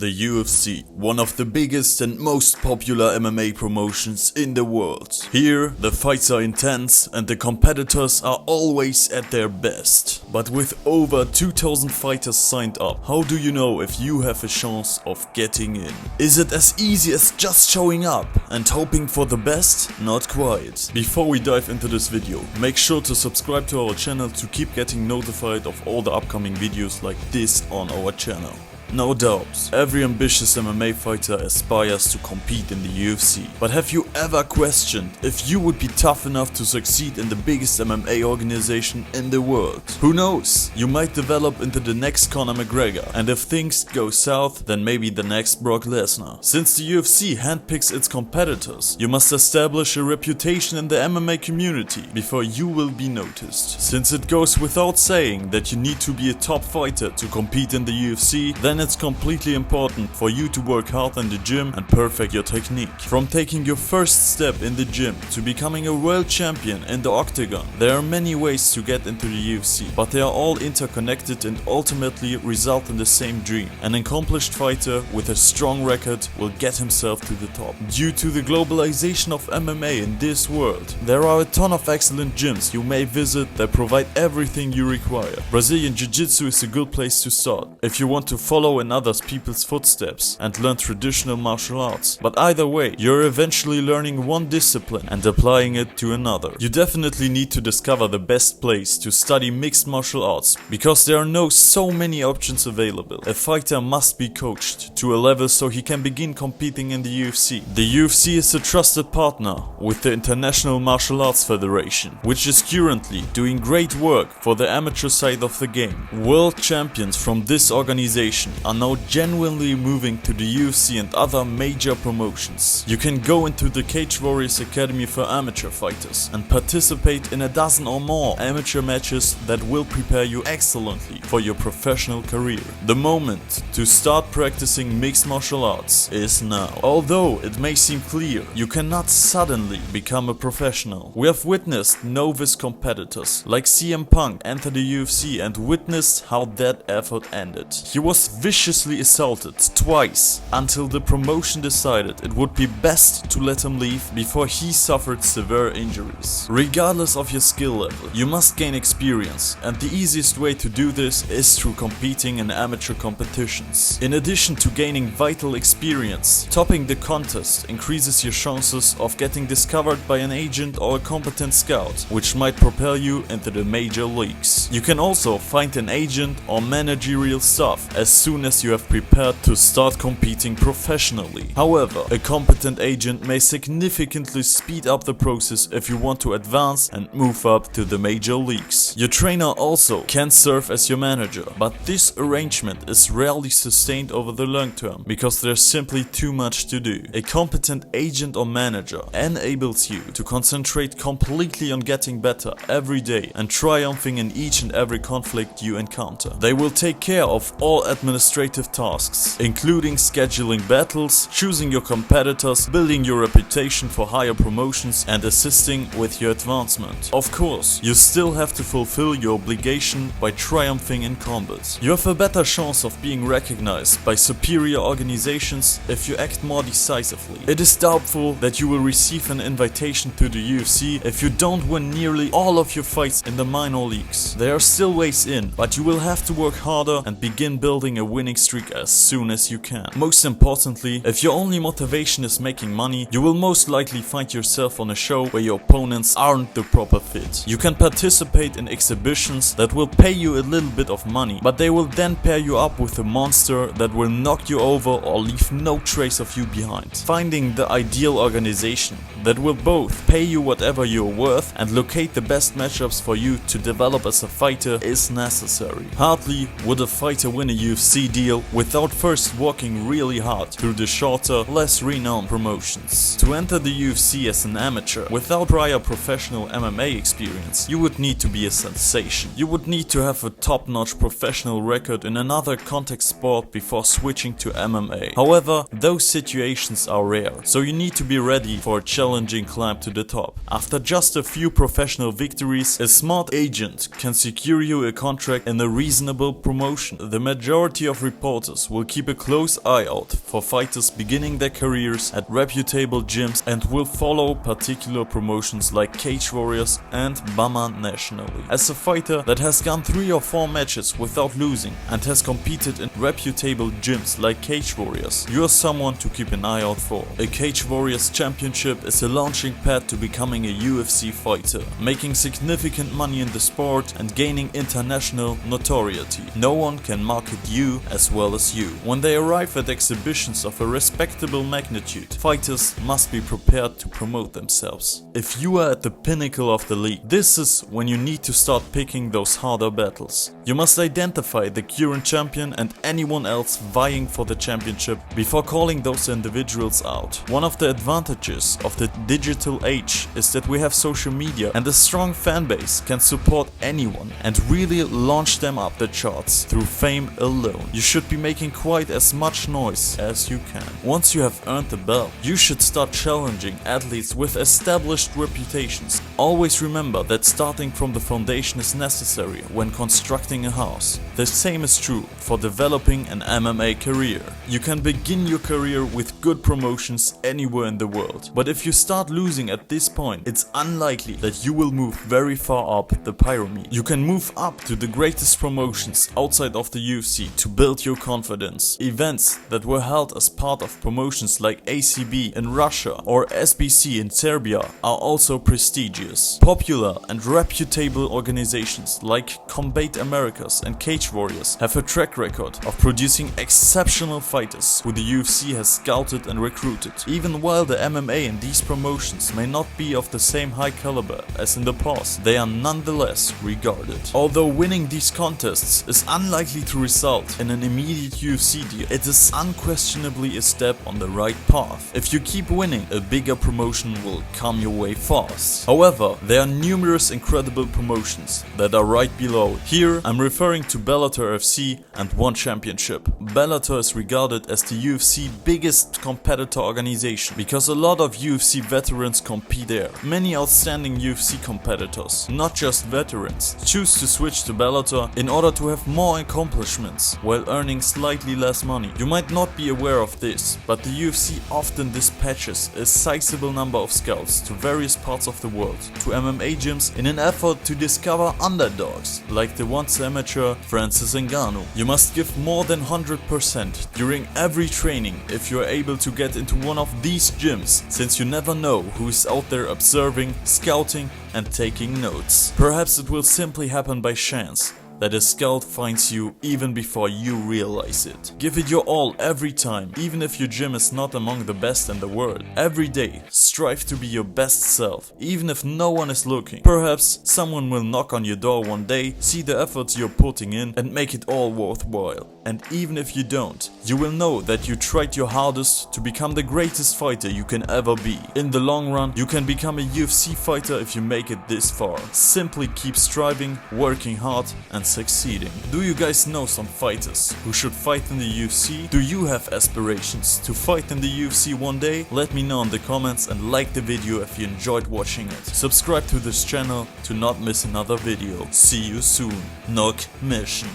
The UFC, one of the biggest and most popular MMA promotions in the world. Here, the fights are intense and the competitors are always at their best. But with over 2000 fighters signed up, how do you know if you have a chance of getting in? Is it as easy as just showing up and hoping for the best? Not quite. Before we dive into this video, make sure to subscribe to our channel to keep getting notified of all the upcoming videos like this on our channel. No doubt, every ambitious MMA fighter aspires to compete in the UFC. But have you ever questioned if you would be tough enough to succeed in the biggest MMA organization in the world? Who knows, you might develop into the next Conor McGregor, and if things go south, then maybe the next Brock Lesnar. Since the UFC handpicks its competitors, you must establish a reputation in the MMA community before you will be noticed. Since it goes without saying that you need to be a top fighter to compete in the UFC, then it's completely important for you to work hard in the gym and perfect your technique. From taking your first step in the gym to becoming a world champion in the octagon, there are many ways to get into the UFC, but they are all interconnected and ultimately result in the same dream. An accomplished fighter with a strong record will get himself to the top. Due to the globalization of MMA in this world, there are a ton of excellent gyms you may visit that provide everything you require. Brazilian Jiu-Jitsu is a good place to start if you want to follow in other people's footsteps and learn traditional martial arts. But either way, you're eventually learning one discipline and applying it to another. You definitely need to discover the best place to study mixed martial arts, because there are so many options available. A fighter must be coached to a level so he can begin competing in the UFC. The UFC is a trusted partner with the International Martial Arts Federation, which is currently doing great work for the amateur side of the game. World champions from this organization are now genuinely moving to the UFC and other major promotions. You can go into the Cage Warriors Academy for amateur fighters and participate in a dozen or more amateur matches that will prepare you excellently for your professional career. The moment to start practicing mixed martial arts is now. Although it may seem clear, you cannot suddenly become a professional. We have witnessed novice competitors like CM Punk enter the UFC and witnessed how that effort ended. He was viciously assaulted twice until the promotion decided it would be best to let him leave before he suffered severe injuries. Regardless of your skill level, you must gain experience, and the easiest way to do this is through competing in amateur competitions. In addition to gaining vital experience, topping the contest increases your chances of getting discovered by an agent or a competent scout, which might propel you into the major leagues. You can also find an agent or managerial staff as soon as you have prepared to start competing professionally. However, a competent agent may significantly speed up the process if you want to advance and move up to the major leagues. Your trainer also can serve as your manager, but this arrangement is rarely sustained over the long term because there's simply too much to do. A competent agent or manager enables you to concentrate completely on getting better every day and triumphing in each and every conflict you encounter. They will take care of all administrative tasks, including scheduling battles, choosing your competitors, building your reputation for higher promotions, and assisting with your advancement. Of course, you still have to fulfill your obligation by triumphing in combat. You have a better chance of being recognized by superior organizations if you act more decisively. It is doubtful that you will receive an invitation to the UFC if you don't win nearly all of your fights in the minor leagues. There are still ways in, but you will have to work harder and begin building a winning streak as soon as you can. Most importantly, if your only motivation is making money, you will most likely find yourself on a show where your opponents aren't the proper fit. You can participate in exhibitions that will pay you a little bit of money, but they will then pair you up with a monster that will knock you over or leave no trace of you behind. Finding the ideal organization that will both pay you whatever you're worth and locate the best matchups for you to develop as a fighter is necessary. Hardly would a fighter win a UFC deal without first working really hard through the shorter, less renowned promotions. To enter the UFC as an amateur without prior professional MMA experience, you would need to be a sensation. You would need to have a top-notch professional record in another contact sport before switching to MMA. However, those situations are rare, so you need to be ready for a challenging climb to the top. After just a few professional victories, a smart agent can secure you a contract in a reasonable promotion. The majority of reporters will keep a close eye out for fighters beginning their careers at reputable gyms and will follow particular promotions like Cage Warriors and Bama nationally. As a fighter that has gone 3 or 4 matches without losing and has competed in reputable gyms like Cage Warriors, you are someone to keep an eye out for. A Cage Warriors championship is a launching pad to becoming a UFC fighter, making significant money in the sport and gaining international notoriety. No one can market you as well as you. When they arrive at exhibitions of a respectable magnitude, fighters must be prepared to promote themselves. If you are at the pinnacle of the league, this is when you need to start picking those harder battles. You must identify the current champion and anyone else vying for the championship before calling those individuals out. One of the advantages of the digital age is that we have social media, and a strong fan base can support anyone and really launch them up the charts through fame alone. You should be making quite as much noise as you can. Once you have earned the belt, you should start challenging athletes with established reputations. Always remember that starting from the foundation is necessary when constructing a house. The same is true for developing an MMA career. You can begin your career with good promotions anywhere in the world, but if you start losing at this point, it's unlikely that you will move very far up the pyramid. You can move up to the greatest promotions outside of the UFC to build your confidence. Events that were held as part of promotions like ACB in Russia or SBC in Serbia are also prestigious. Popular and reputable organizations like Combat Americas and Cage Warriors have a track record of producing exceptional fighters who the UFC has scouted and recruited. Even while the MMA in these promotions may not be of the same high caliber as in the past, they are nonetheless regarded. Although winning these contests is unlikely to result in an immediate UFC deal, it is unquestionably a step on the right path. If you keep winning, a bigger promotion will come your way fast. However, there are numerous incredible promotions that are right below. Here I'm referring to Bellator FC and One Championship. Bellator is regarded as the UFC biggest competitor organization because a lot of UFC veterans compete there. Many outstanding UFC competitors, not just veterans, choose to switch to Bellator in order to have more accomplishments while earning slightly less money. You might not be aware of this, but the UFC often dispatches a sizable number of scouts to various parts of the world, to MMA gyms, in an effort to discover underdogs like the once amateur Francis Ngannou. You must give more than 100% during every training if you are able to get into one of these gyms, since you never know who is out there observing, scouting and taking notes. Perhaps it will simply happen by chance that a scout finds you even before you realize it. Give it your all every time, even if your gym is not among the best in the world. Every day, strive to be your best self, even if no one is looking. Perhaps someone will knock on your door one day, see the efforts you're putting in and make it all worthwhile. And even if you don't, you will know that you tried your hardest to become the greatest fighter you can ever be. In the long run, you can become a UFC fighter if you make it this far. Simply keep striving, working hard and succeeding. Do you guys know some fighters who should fight in the UFC? Do you have aspirations to fight in the UFC one day? Let me know in the comments and like the video if you enjoyed watching it. Subscribe to this channel to not miss another video. See you soon. Knockmission.